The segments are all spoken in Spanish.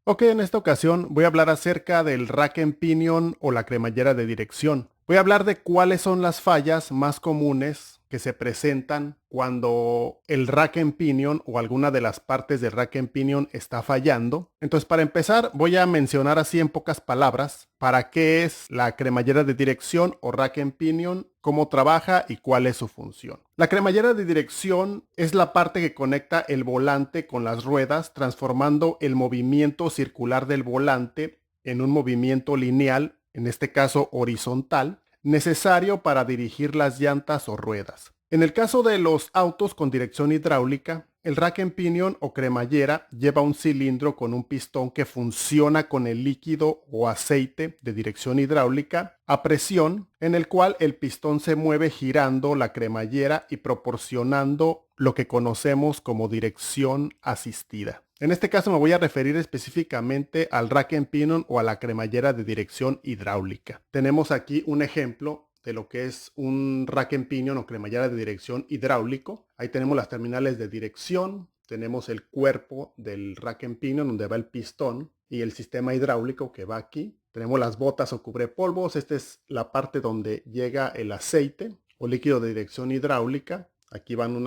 Ok, en esta ocasión voy a hablar acerca del rack and pinion o la cremallera de dirección. Voy a hablar de cuáles son las fallas más comunes que se presentan cuando el rack and pinion o alguna de las partes del rack and pinion está fallando. Entonces, para empezar, voy a mencionar así en pocas palabras para qué es la cremallera de dirección o rack and pinion, cómo trabaja y cuál es su función. La cremallera de dirección es la parte que conecta el volante con las ruedas, transformando el movimiento circular del volante en un movimiento lineal, en este caso horizontal, necesario para dirigir las llantas o ruedas. En el caso de los autos con dirección hidráulica, el rack and pinion o cremallera lleva un cilindro con un pistón que funciona con el líquido o aceite de dirección hidráulica a presión, en el cual el pistón se mueve girando la cremallera y proporcionando lo que conocemos como dirección asistida. En este caso me voy a referir específicamente al rack and pinion o a la cremallera de dirección hidráulica. Tenemos aquí un ejemplo de lo que es un rack and pinion o cremallera de dirección hidráulico. Ahí tenemos las terminales de dirección, tenemos el cuerpo del rack and pinion donde va el pistón y el sistema hidráulico que va aquí. Tenemos las botas o cubrepolvos. Esta es la parte donde llega el aceite o líquido de dirección hidráulica. Aquí van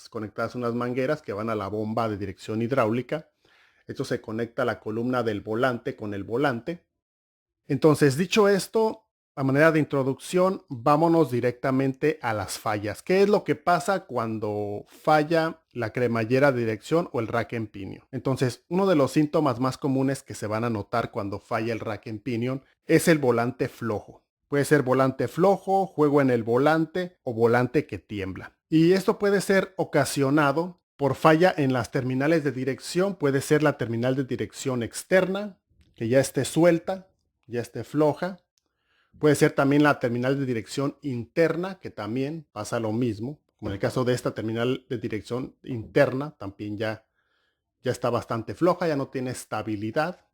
conectadas unas mangueras que van a la bomba de dirección hidráulica. Esto se conecta a la columna del volante con el volante. Entonces, dicho esto, a manera de introducción, vámonos directamente a las fallas. ¿Qué es lo que pasa cuando falla la cremallera de dirección o el rack and pinion? Entonces, uno de los síntomas más comunes que se van a notar cuando falla el rack and pinion es el volante flojo. Puede ser volante flojo, juego en el volante o volante que tiembla. Y esto puede ser ocasionado por falla en las terminales de dirección. Puede ser la terminal de dirección externa, que ya esté suelta, ya esté floja. Puede ser también la terminal de dirección interna, que también pasa lo mismo. Como en el caso de esta terminal de dirección interna, también ya está bastante floja, ya no tiene estabilidad,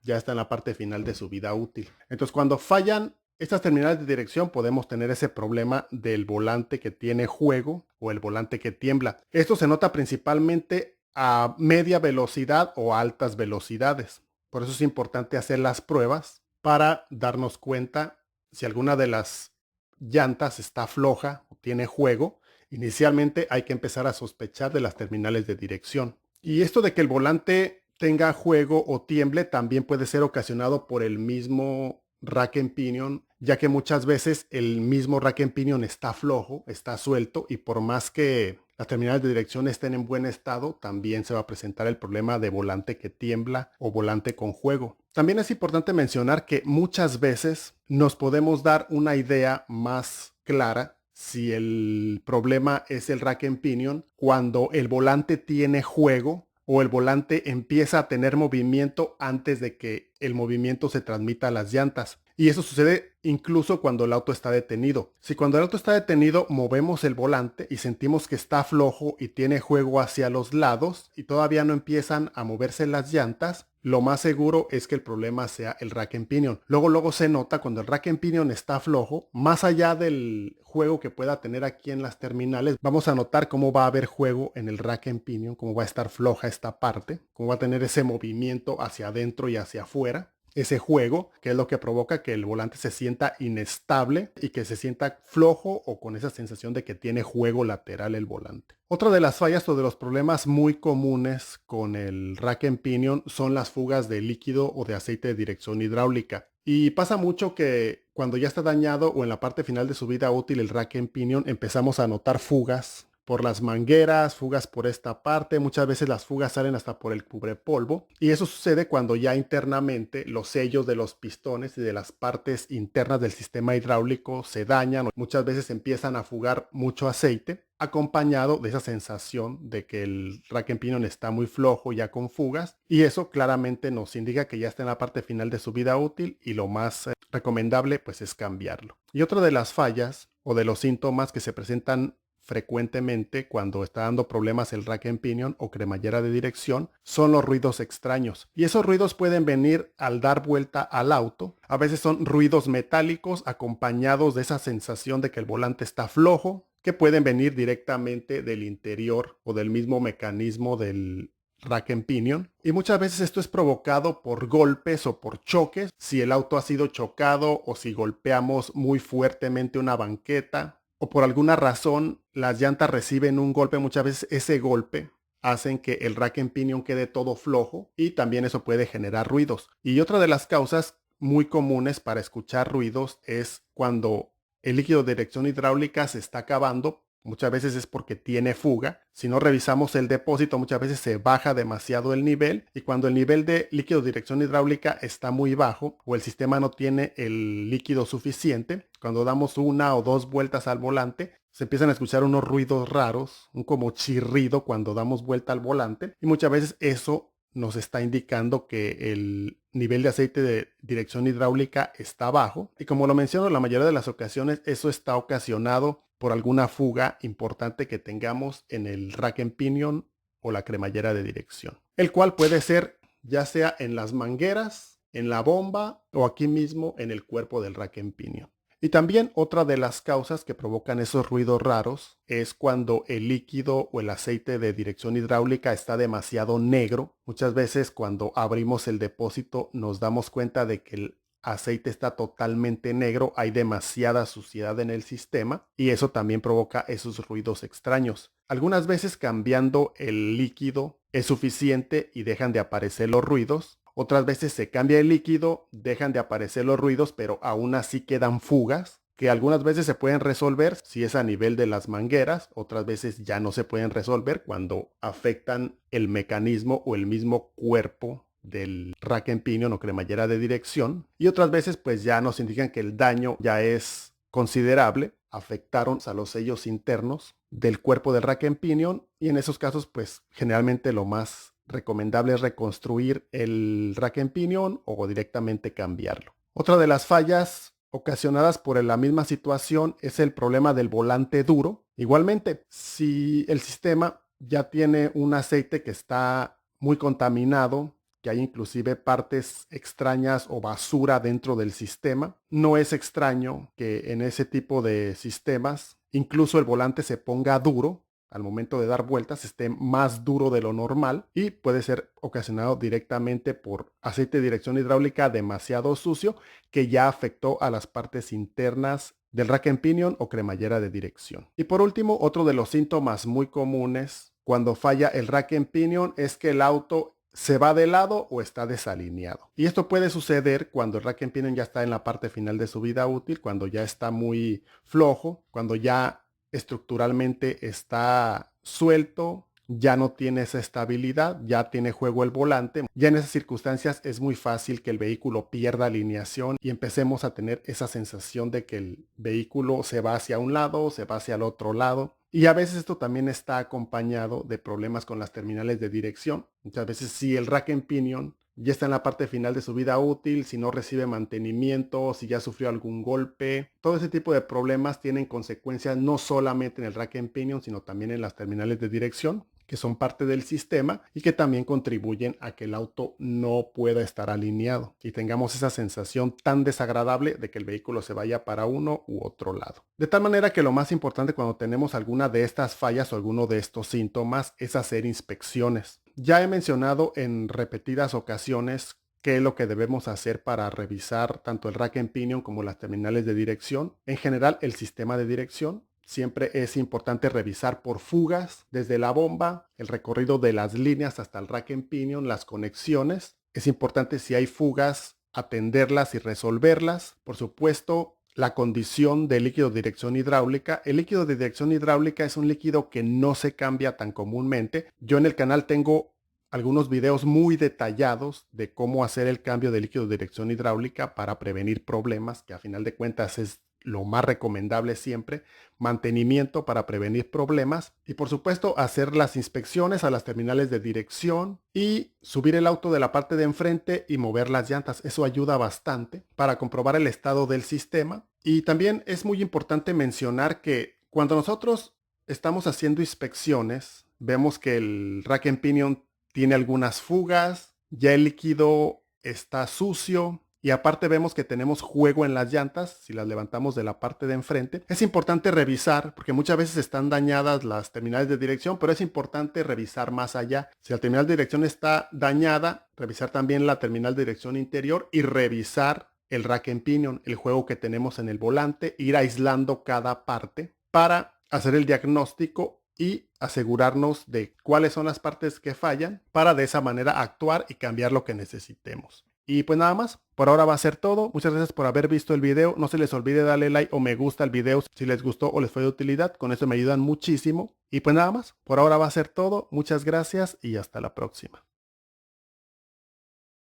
ya está en la parte final de su vida útil. Entonces, cuando fallan estas terminales de dirección, podemos tener ese problema del volante que tiene juego o el volante que tiembla. Esto se nota principalmente a media velocidad o a altas velocidades. Por eso es importante hacer las pruebas para darnos cuenta si alguna de las llantas está floja o tiene juego. Inicialmente hay que empezar a sospechar de las terminales de dirección. Y esto de que el volante tenga juego o tiemble también puede ser ocasionado por el mismo rack and pinion, ya que muchas veces el mismo rack and pinion está flojo, está suelto, y por más que las terminales de dirección estén en buen estado, también se va a presentar el problema de volante que tiembla o volante con juego. También es importante mencionar que muchas veces nos podemos dar una idea más clara si el problema es el rack and pinion cuando el volante tiene juego o el volante empieza a tener movimiento antes de que el movimiento se transmita a las llantas. Y eso sucede incluso cuando el auto está detenido. Si cuando el auto está detenido movemos el volante y sentimos que está flojo y tiene juego hacia los lados y todavía no empiezan a moverse las llantas, lo más seguro es que el problema sea el rack and pinion. Luego se nota cuando el rack and pinion está flojo, más allá del juego que pueda tener aquí en las terminales, vamos a notar cómo va a haber juego en el rack and pinion, cómo va a estar floja esta parte, cómo va a tener ese movimiento hacia adentro y hacia afuera. Ese juego, que es lo que provoca que el volante se sienta inestable y que se sienta flojo o con esa sensación de que tiene juego lateral el volante. Otra de las fallas o de los problemas muy comunes con el rack and pinion son las fugas de líquido o de aceite de dirección hidráulica. Y pasa mucho que cuando ya está dañado o en la parte final de su vida útil el rack and pinion empezamos a notar fugas por las mangueras, fugas por esta parte, muchas veces las fugas salen hasta por el cubrepolvo, y eso sucede cuando ya internamente los sellos de los pistones y de las partes internas del sistema hidráulico se dañan, o muchas veces empiezan a fugar mucho aceite, acompañado de esa sensación de que el rack and pinion está muy flojo ya con fugas, y eso claramente nos indica que ya está en la parte final de su vida útil y lo más recomendable pues es cambiarlo. Y otra de las fallas o de los síntomas que se presentan frecuentemente cuando está dando problemas el rack and pinion o cremallera de dirección son los ruidos extraños. Y esos ruidos pueden venir al dar vuelta al auto. A veces son ruidos metálicos acompañados de esa sensación de que el volante está flojo, que pueden venir directamente del interior o del mismo mecanismo del rack and pinion. Y muchas veces esto es provocado por golpes o por choques. Si el auto ha sido chocado o si golpeamos muy fuertemente una banqueta o por alguna razón las llantas reciben un golpe, muchas veces ese golpe hacen que el rack and pinion quede todo flojo y también eso puede generar ruidos. Y otra de las causas muy comunes para escuchar ruidos es cuando el líquido de dirección hidráulica se está acabando. Muchas veces es porque tiene fuga. Si no revisamos el depósito, muchas veces se baja demasiado el nivel y cuando el nivel de líquido de dirección hidráulica está muy bajo o el sistema no tiene el líquido suficiente, cuando damos una o dos vueltas al volante, se empiezan a escuchar unos ruidos raros, un como chirrido cuando damos vuelta al volante y muchas veces eso nos está indicando que el nivel de aceite de dirección hidráulica está bajo. Y como lo menciono, la mayoría de las ocasiones eso está ocasionado por alguna fuga importante que tengamos en el rack and pinion o la cremallera de dirección. El cual puede ser ya sea en las mangueras, en la bomba o aquí mismo en el cuerpo del rack and pinion. Y también otra de las causas que provocan esos ruidos raros es cuando el líquido o el aceite de dirección hidráulica está demasiado negro. Muchas veces cuando abrimos el depósito nos damos cuenta de que el aceite está totalmente negro, hay demasiada suciedad en el sistema y eso también provoca esos ruidos extraños. Algunas veces cambiando el líquido es suficiente y dejan de aparecer los ruidos. Otras veces se cambia el líquido, dejan de aparecer los ruidos, pero aún así quedan fugas, que algunas veces se pueden resolver si es a nivel de las mangueras, otras veces ya no se pueden resolver cuando afectan el mecanismo o el mismo cuerpo del rack and pinion o cremallera de dirección. Y otras veces pues ya nos indican que el daño ya es considerable, afectaron a los sellos internos del cuerpo del rack and pinion y en esos casos pues generalmente lo más recomendable es reconstruir el rack and pinion o directamente cambiarlo. Otra de las fallas ocasionadas por la misma situación es el problema del volante duro. Igualmente, si el sistema ya tiene un aceite que está muy contaminado, que hay inclusive partes extrañas o basura dentro del sistema, no es extraño que en ese tipo de sistemas incluso el volante se ponga duro al momento de dar vueltas, esté más duro de lo normal y puede ser ocasionado directamente por aceite de dirección hidráulica demasiado sucio que ya afectó a las partes internas del rack and pinion o cremallera de dirección. Y por último, otro de los síntomas muy comunes cuando falla el rack and pinion es que el auto se va de lado o está desalineado. Y esto puede suceder cuando el rack and pinion ya está en la parte final de su vida útil, cuando ya está muy flojo, cuando ya estructuralmente está suelto, ya no tiene esa estabilidad, ya tiene juego el volante. Ya en esas circunstancias es muy fácil que el vehículo pierda alineación y empecemos a tener esa sensación de que el vehículo se va hacia un lado, se va hacia el otro lado. Y a veces esto también está acompañado de problemas con las terminales de dirección. Muchas veces si el rack and pinion ya está en la parte final de su vida útil, si no recibe mantenimiento, si ya sufrió algún golpe. Todo ese tipo de problemas tienen consecuencias no solamente en el rack and pinion, sino también en las terminales de dirección, que son parte del sistema y que también contribuyen a que el auto no pueda estar alineado y tengamos esa sensación tan desagradable de que el vehículo se vaya para uno u otro lado. De tal manera que lo más importante cuando tenemos alguna de estas fallas o alguno de estos síntomas es hacer inspecciones. Ya he mencionado en repetidas ocasiones qué es lo que debemos hacer para revisar tanto el rack and pinion como las terminales de dirección. En general, el sistema de dirección. Siempre es importante revisar por fugas desde la bomba, el recorrido de las líneas hasta el rack and pinion, las conexiones. Es importante si hay fugas atenderlas y resolverlas. Por supuesto, la condición del líquido de dirección hidráulica. El líquido de dirección hidráulica es un líquido que no se cambia tan comúnmente. Yo en el canal tengo algunos videos muy detallados de cómo hacer el cambio de líquido de dirección hidráulica para prevenir problemas, que a final de cuentas es lo más recomendable siempre, mantenimiento para prevenir problemas y por supuesto hacer las inspecciones a las terminales de dirección y subir el auto de la parte de enfrente y mover las llantas. Eso ayuda bastante para comprobar el estado del sistema y también es muy importante mencionar que cuando nosotros estamos haciendo inspecciones, vemos que el rack and pinion tiene algunas fugas, ya el líquido está sucio y aparte vemos que tenemos juego en las llantas, si las levantamos de la parte de enfrente. Es importante revisar, porque muchas veces están dañadas las terminales de dirección, pero es importante revisar más allá. Si la terminal de dirección está dañada, revisar también la terminal de dirección interior y revisar el rack and pinion, el juego que tenemos en el volante, ir aislando cada parte para hacer el diagnóstico y asegurarnos de cuáles son las partes que fallan para de esa manera actuar y cambiar lo que necesitemos. Y pues nada más, por ahora va a ser todo. Muchas gracias por haber visto el video. No se les olvide darle like o me gusta al video si les gustó o les fue de utilidad. Con eso me ayudan muchísimo. Y pues nada más, por ahora va a ser todo. Muchas gracias y hasta la próxima.